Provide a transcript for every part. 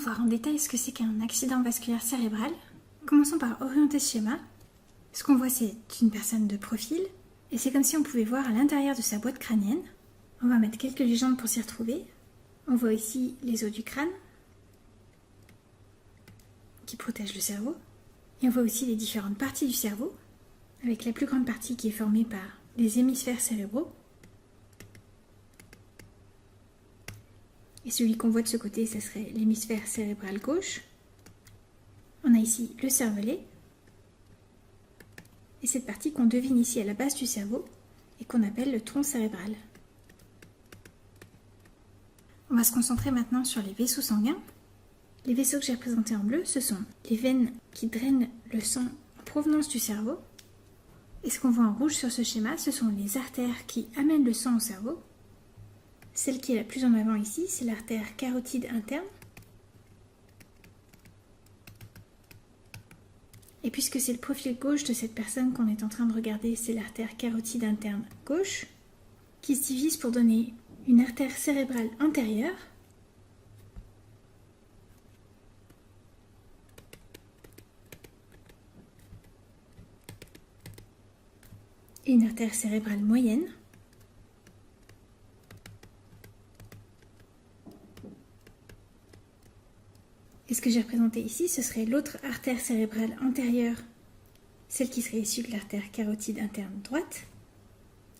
voir en détail ce que c'est qu'un accident vasculaire cérébral. Commençons par orienter ce schéma. Ce qu'on voit, c'est une personne de profil, et c'est comme si on pouvait voir à l'intérieur de sa boîte crânienne. On va mettre quelques légendes pour s'y retrouver. On voit ici les os du crâne, qui protègent le cerveau. Et on voit aussi les différentes parties du cerveau, avec la plus grande partie qui est formée par les hémisphères cérébraux. Et celui qu'on voit de ce côté, ce serait l'hémisphère cérébral gauche. On a ici le cervelet. Et cette partie qu'on devine ici à la base du cerveau et qu'on appelle le tronc cérébral. On va se concentrer maintenant sur les vaisseaux sanguins. Les vaisseaux que j'ai représentés en bleu, ce sont les veines qui drainent le sang en provenance du cerveau. Et ce qu'on voit en rouge sur ce schéma, ce sont les artères qui amènent le sang au cerveau. Celle qui est la plus en avant ici, c'est l'artère carotide interne. Et puisque c'est le profil gauche de cette personne qu'on est en train de regarder, c'est l'artère carotide interne gauche, qui se divise pour donner une artère cérébrale antérieure, et une artère cérébrale moyenne, et ce que j'ai représenté ici, ce serait l'autre artère cérébrale antérieure, celle qui serait issue de l'artère carotide interne droite,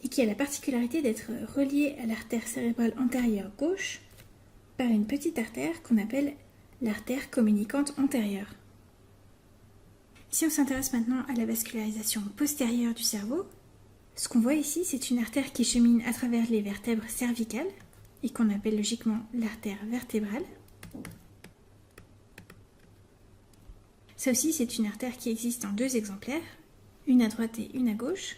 et qui a la particularité d'être reliée à l'artère cérébrale antérieure gauche par une petite artère qu'on appelle l'artère communicante antérieure. Si on s'intéresse maintenant à la vascularisation postérieure du cerveau, ce qu'on voit ici, c'est une artère qui chemine à travers les vertèbres cervicales et qu'on appelle logiquement l'artère vertébrale. Ça aussi, c'est une artère qui existe en deux exemplaires, une à droite et une à gauche.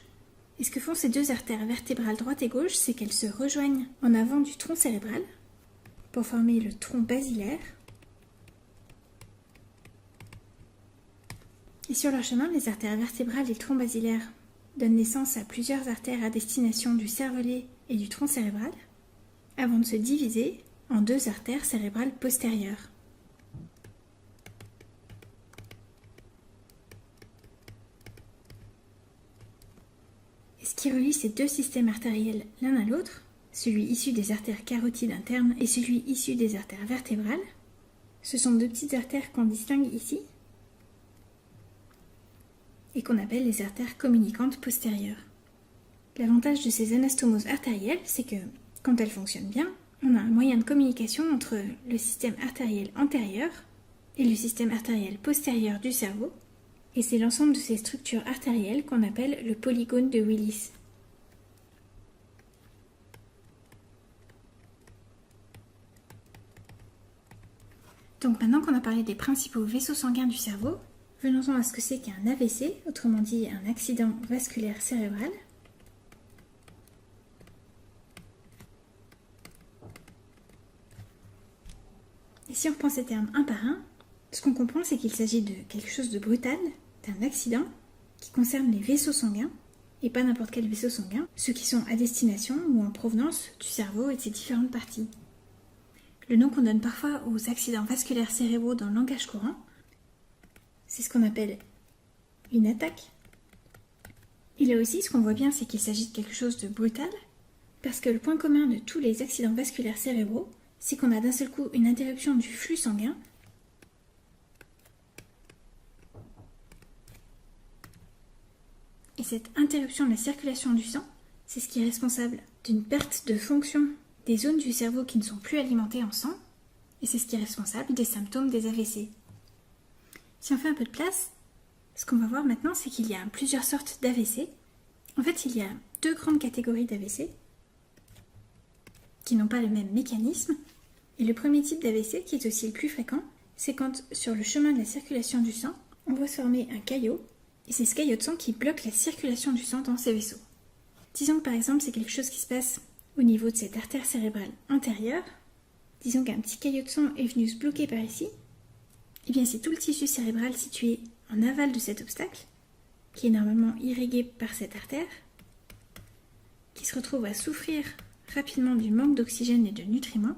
Et ce que font ces deux artères vertébrales droite et gauche, c'est qu'elles se rejoignent en avant du tronc cérébral pour former le tronc basilaire. Et sur leur chemin, les artères vertébrales et le tronc basilaire donnent naissance à plusieurs artères à destination du cervelet et du tronc cérébral, avant de se diviser en deux artères cérébrales postérieures. Et ce qui relie ces deux systèmes artériels l'un à l'autre, celui issu des artères carotides internes et celui issu des artères vertébrales, ce sont deux petites artères qu'on distingue ici et qu'on appelle les artères communicantes postérieures. L'avantage de ces anastomoses artérielles, c'est que, quand elles fonctionnent bien, on a un moyen de communication entre le système artériel antérieur et le système artériel postérieur du cerveau, et c'est l'ensemble de ces structures artérielles qu'on appelle le polygone de Willis. Donc maintenant qu'on a parlé des principaux vaisseaux sanguins du cerveau, venons-en à ce que c'est qu'un AVC, autrement dit un accident vasculaire cérébral. Et si on reprend ces termes un par un, ce qu'on comprend, c'est qu'il s'agit de quelque chose de brutal, d'un accident qui concerne les vaisseaux sanguins, et pas n'importe quel vaisseau sanguin, ceux qui sont à destination ou en provenance du cerveau et de ses différentes parties. Le nom qu'on donne parfois aux accidents vasculaires cérébraux dans le langage courant, c'est ce qu'on appelle une attaque. Et là aussi, ce qu'on voit bien, c'est qu'il s'agit de quelque chose de brutal, parce que le point commun de tous les accidents vasculaires cérébraux, c'est qu'on a d'un seul coup une interruption du flux sanguin, et cette interruption de la circulation du sang, c'est ce qui est responsable d'une perte de fonction des zones du cerveau qui ne sont plus alimentées en sang, et c'est ce qui est responsable des symptômes des AVC. Si on fait un peu de place, ce qu'on va voir maintenant, c'est qu'il y a plusieurs sortes d'AVC. En fait, il y a deux grandes catégories d'AVC qui n'ont pas le même mécanisme. Et le premier type d'AVC, qui est aussi le plus fréquent, c'est quand, sur le chemin de la circulation du sang, on voit se former un caillot, et c'est ce caillot de sang qui bloque la circulation du sang dans ces vaisseaux. Disons que par exemple, c'est quelque chose qui se passe au niveau de cette artère cérébrale antérieure. Disons qu'un petit caillot de sang est venu se bloquer par ici. Et bien c'est tout le tissu cérébral situé en aval de cet obstacle, qui est normalement irrigué par cette artère, qui se retrouve à souffrir rapidement du manque d'oxygène et de nutriments,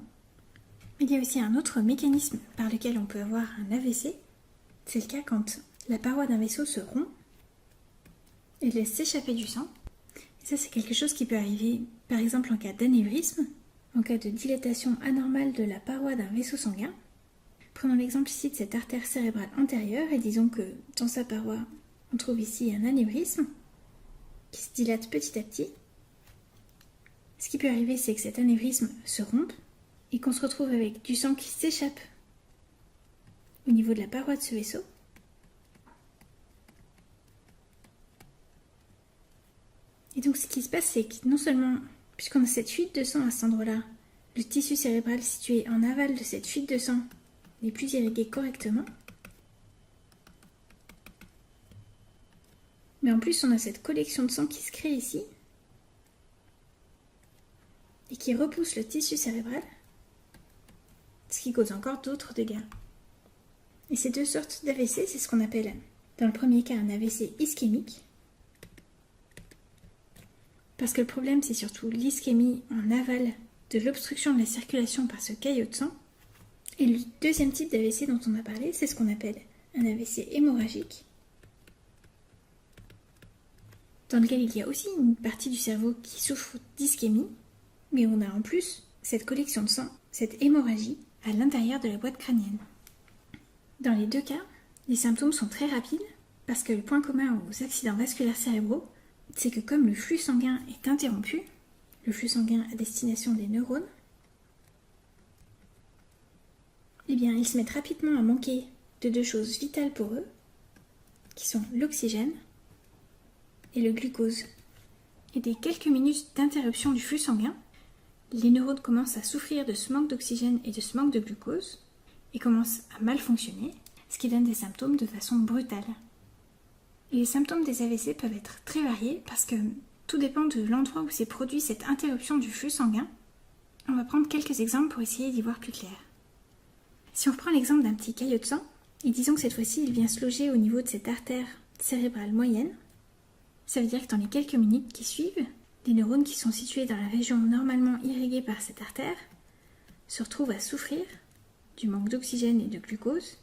Il y a aussi un autre mécanisme par lequel on peut avoir un AVC. C'est le cas quand la paroi d'un vaisseau se rompt et laisse s'échapper du sang. Et ça, c'est quelque chose qui peut arriver par exemple en cas d'anévrisme, en cas de dilatation anormale de la paroi d'un vaisseau sanguin. Prenons l'exemple ici de cette artère cérébrale antérieure et disons que dans sa paroi, on trouve ici un anévrisme qui se dilate petit à petit. Ce qui peut arriver, c'est que cet anévrisme se rompe et qu'on se retrouve avec du sang qui s'échappe au niveau de la paroi de ce vaisseau. Et donc ce qui se passe, c'est que non seulement, puisqu'on a cette fuite de sang à cet endroit-là, le tissu cérébral situé en aval de cette fuite de sang n'est plus irrigué correctement, mais en plus on a cette collection de sang qui se crée ici et qui repousse le tissu cérébral, ce qui cause encore d'autres dégâts. Et ces deux sortes d'AVC, c'est ce qu'on appelle dans le premier cas un AVC ischémique, parce que le problème c'est surtout l'ischémie en aval de l'obstruction de la circulation par ce caillot de sang. Et le deuxième type d'AVC dont on a parlé, c'est ce qu'on appelle un AVC hémorragique, dans lequel il y a aussi une partie du cerveau qui souffre d'ischémie, mais on a en plus cette collection de sang, cette hémorragie, à l'intérieur de la boîte crânienne. Dans les deux cas, les symptômes sont très rapides, parce que le point commun aux accidents vasculaires cérébraux, c'est que comme le flux sanguin est interrompu, le flux sanguin à destination des neurones, eh bien, ils se mettent rapidement à manquer de deux choses vitales pour eux, qui sont l'oxygène et le glucose. Et dès quelques minutes d'interruption du flux sanguin, les neurones commencent à souffrir de ce manque d'oxygène et de ce manque de glucose et commencent à mal fonctionner, ce qui donne des symptômes de façon brutale. Et les symptômes des AVC peuvent être très variés parce que tout dépend de l'endroit où s'est produit cette interruption du flux sanguin. On va prendre quelques exemples pour essayer d'y voir plus clair. Si on reprend l'exemple d'un petit caillot de sang, et disons que cette fois-ci il vient se loger au niveau de cette artère cérébrale moyenne, ça veut dire que dans les quelques minutes qui suivent, les neurones qui sont situés dans la région normalement irriguée par cette artère se retrouvent à souffrir du manque d'oxygène et de glucose.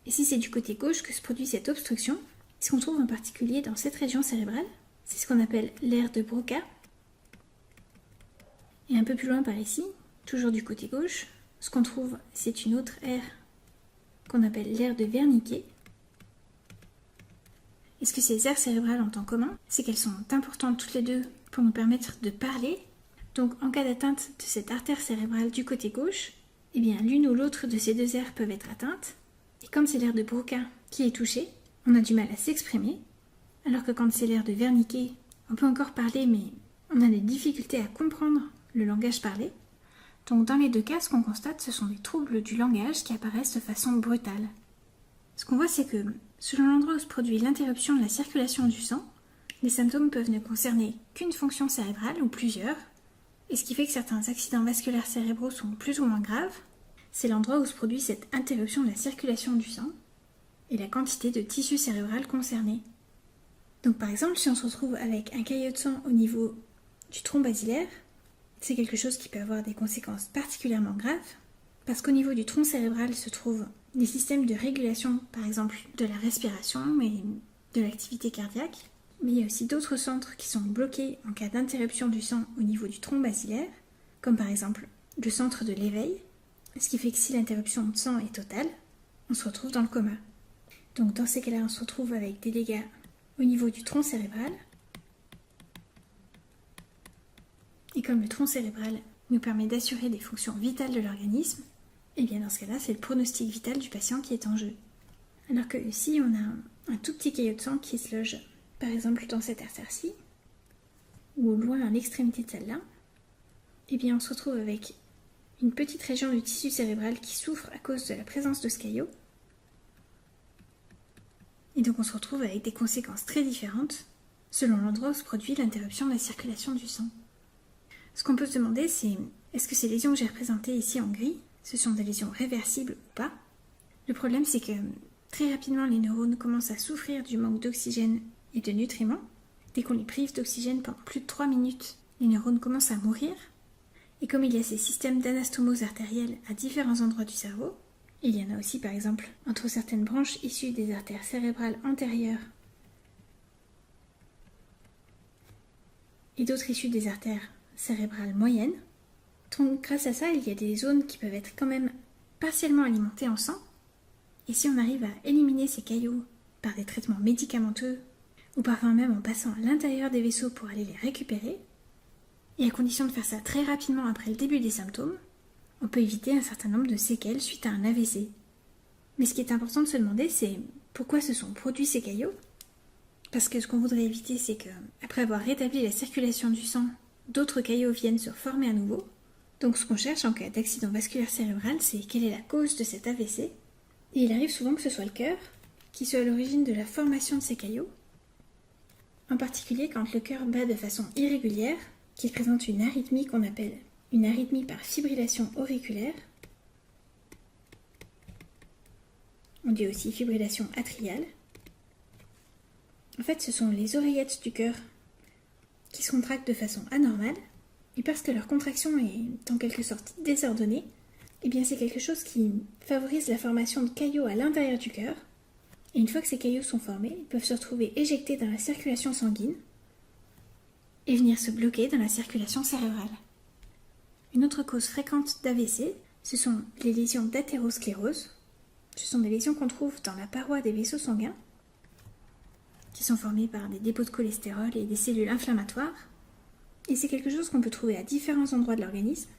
Et si c'est du côté gauche que se produit cette obstruction, ce qu'on trouve en particulier dans cette région cérébrale, c'est ce qu'on appelle l'aire de Broca. Et un peu plus loin par ici, toujours du côté gauche, ce qu'on trouve, c'est une autre aire qu'on appelle l'aire de Wernicke. Et ce que ces aires cérébrales ont en commun, c'est qu'elles sont importantes toutes les deux pour nous permettre de parler. Donc en cas d'atteinte de cette artère cérébrale du côté gauche, eh bien l'une ou l'autre de ces deux aires peuvent être atteintes. Et comme c'est l'aire de Broca qui est touchée, on a du mal à s'exprimer, alors que quand c'est l'aire de Wernicke, on peut encore parler, mais on a des difficultés à comprendre le langage parlé. Donc dans les deux cas, ce qu'on constate, ce sont des troubles du langage qui apparaissent de façon brutale. Ce qu'on voit, c'est que selon l'endroit où se produit l'interruption de la circulation du sang, les symptômes peuvent ne concerner qu'une fonction cérébrale ou plusieurs, et ce qui fait que certains accidents vasculaires cérébraux sont plus ou moins graves, c'est l'endroit où se produit cette interruption de la circulation du sang et la quantité de tissu cérébral concerné. Donc par exemple, si on se retrouve avec un caillot de sang au niveau du tronc basilaire, c'est quelque chose qui peut avoir des conséquences particulièrement graves, parce qu'au niveau du tronc cérébral se trouvent des systèmes de régulation, par exemple de la respiration et de l'activité cardiaque, mais il y a aussi d'autres centres qui sont bloqués en cas d'interruption du sang au niveau du tronc basilaire, comme par exemple le centre de l'éveil, ce qui fait que si l'interruption de sang est totale, on se retrouve dans le coma. Donc dans ces cas-là, on se retrouve avec des dégâts au niveau du tronc cérébral. Et comme le tronc cérébral nous permet d'assurer des fonctions vitales de l'organisme, et bien dans ce cas-là, c'est le pronostic vital du patient qui est en jeu. Alors que ici, on a un tout petit caillot de sang qui se loge, par exemple dans cette artère-ci, ou loin à l'extrémité de celle-là, et bien on se retrouve avec une petite région du tissu cérébral qui souffre à cause de la présence de ce caillot. Et donc on se retrouve avec des conséquences très différentes selon l'endroit où se produit l'interruption de la circulation du sang. Ce qu'on peut se demander, c'est est-ce que ces lésions que j'ai représentées ici en gris, ce sont des lésions réversibles ou pas? Le problème, c'est que très rapidement, les neurones commencent à souffrir du manque d'oxygène et de nutriments. Dès qu'on les prive d'oxygène pendant plus de 3 minutes, les neurones commencent à mourir, et comme il y a ces systèmes d'anastomose artérielle à différents endroits du cerveau, il y en a aussi par exemple entre certaines branches issues des artères cérébrales antérieures et d'autres issues des artères cérébrales moyennes. Donc grâce à ça, il y a des zones qui peuvent être quand même partiellement alimentées en sang, et si on arrive à éliminer ces caillots par des traitements médicamenteux, ou parfois même en passant à l'intérieur des vaisseaux pour aller les récupérer, et à condition de faire ça très rapidement après le début des symptômes, on peut éviter un certain nombre de séquelles suite à un AVC. Mais ce qui est important de se demander, c'est pourquoi se sont produits ces caillots? Parce que ce qu'on voudrait éviter, c'est que, après avoir rétabli la circulation du sang, d'autres caillots viennent se former à nouveau. Donc ce qu'on cherche en cas d'accident vasculaire cérébral, c'est quelle est la cause de cet AVC. Et il arrive souvent que ce soit le cœur qui soit à l'origine de la formation de ces caillots. En particulier quand le cœur bat de façon irrégulière, qu'il présente une arythmie qu'on appelle une arythmie par fibrillation auriculaire. On dit aussi fibrillation atriale. En fait, ce sont les oreillettes du cœur qui se contractent de façon anormale, et parce que leur contraction est en quelque sorte désordonnée, eh bien c'est quelque chose qui favorise la formation de caillots à l'intérieur du cœur, et une fois que ces caillots sont formés, ils peuvent se retrouver éjectés dans la circulation sanguine et venir se bloquer dans la circulation cérébrale. Une autre cause fréquente d'AVC, ce sont les lésions d'athérosclérose. Ce sont des lésions qu'on trouve dans la paroi des vaisseaux sanguins, qui sont formées par des dépôts de cholestérol et des cellules inflammatoires. Et c'est quelque chose qu'on peut trouver à différents endroits de l'organisme.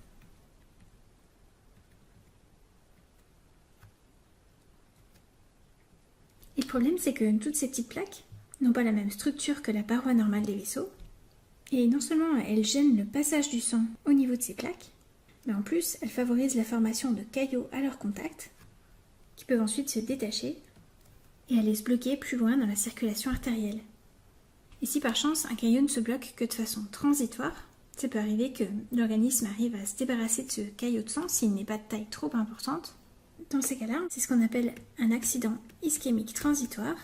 Et le problème, c'est que toutes ces petites plaques n'ont pas la même structure que la paroi normale des vaisseaux. Et non seulement elles gênent le passage du sang au niveau de ces plaques, mais en plus elles favorisent la formation de caillots à leur contact, qui peuvent ensuite se détacher et aller se bloquer plus loin dans la circulation artérielle. Et si par chance un caillot ne se bloque que de façon transitoire, ça peut arriver que l'organisme arrive à se débarrasser de ce caillot de sang s'il n'est pas de taille trop importante. Dans ces cas-là, c'est ce qu'on appelle un accident ischémique transitoire.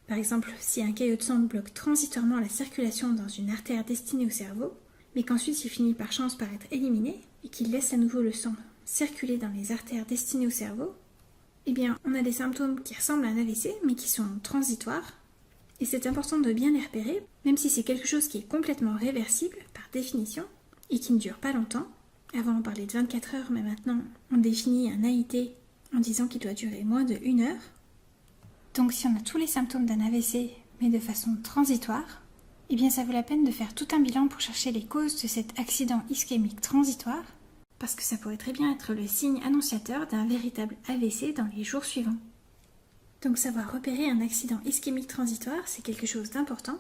Par exemple, si un caillot de sang bloque transitoirement la circulation dans une artère destinée au cerveau, mais qu'ensuite il finit par chance par être éliminé, et qu'il laisse à nouveau le sang circuler dans les artères destinées au cerveau, eh bien on a des symptômes qui ressemblent à un AVC, mais qui sont transitoires, et c'est important de bien les repérer, même si c'est quelque chose qui est complètement réversible par définition, et qui ne dure pas longtemps. Avant on parlait de 24 heures, mais maintenant on définit un AIT en disant qu'il doit durer moins de 1 heure. Donc si on a tous les symptômes d'un AVC, mais de façon transitoire, eh bien ça vaut la peine de faire tout un bilan pour chercher les causes de cet accident ischémique transitoire, parce que ça pourrait très bien être le signe annonciateur d'un véritable AVC dans les jours suivants. Donc savoir repérer un accident ischémique transitoire, c'est quelque chose d'important,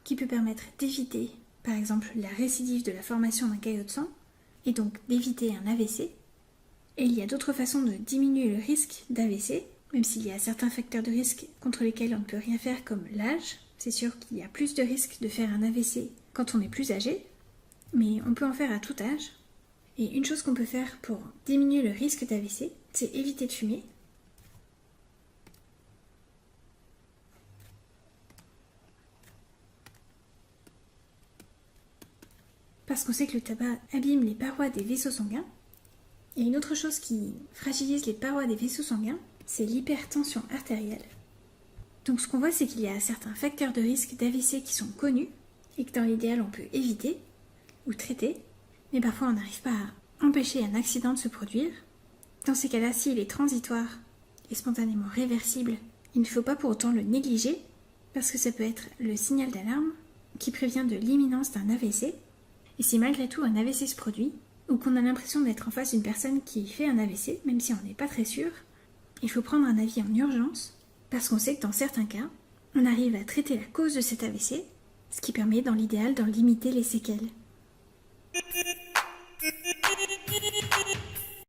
qui peut permettre d'éviter, par exemple, la récidive de la formation d'un caillot de sang, et donc d'éviter un AVC. Et il y a d'autres façons de diminuer le risque d'AVC, même s'il y a certains facteurs de risque contre lesquels on ne peut rien faire comme l'âge. C'est sûr qu'il y a plus de risques de faire un AVC quand on est plus âgé, mais on peut en faire à tout âge. Et une chose qu'on peut faire pour diminuer le risque d'AVC, c'est éviter de fumer. Parce qu'on sait que le tabac abîme les parois des vaisseaux sanguins. Et une autre chose qui fragilise les parois des vaisseaux sanguins, c'est l'hypertension artérielle. Donc ce qu'on voit, c'est qu'il y a certains facteurs de risque d'AVC qui sont connus et que dans l'idéal on peut éviter ou traiter, mais parfois on n'arrive pas à empêcher un accident de se produire. Dans ces cas-là, s'il est transitoire et spontanément réversible, il ne faut pas pour autant le négliger, parce que ça peut être le signal d'alarme qui prévient de l'imminence d'un AVC. Et si malgré tout un AVC se produit, ou qu'on a l'impression d'être en face d'une personne qui fait un AVC, même si on n'est pas très sûr, il faut prendre un avis en urgence, parce qu'on sait que dans certains cas, on arrive à traiter la cause de cet AVC, ce qui permet dans l'idéal d'en limiter les séquelles.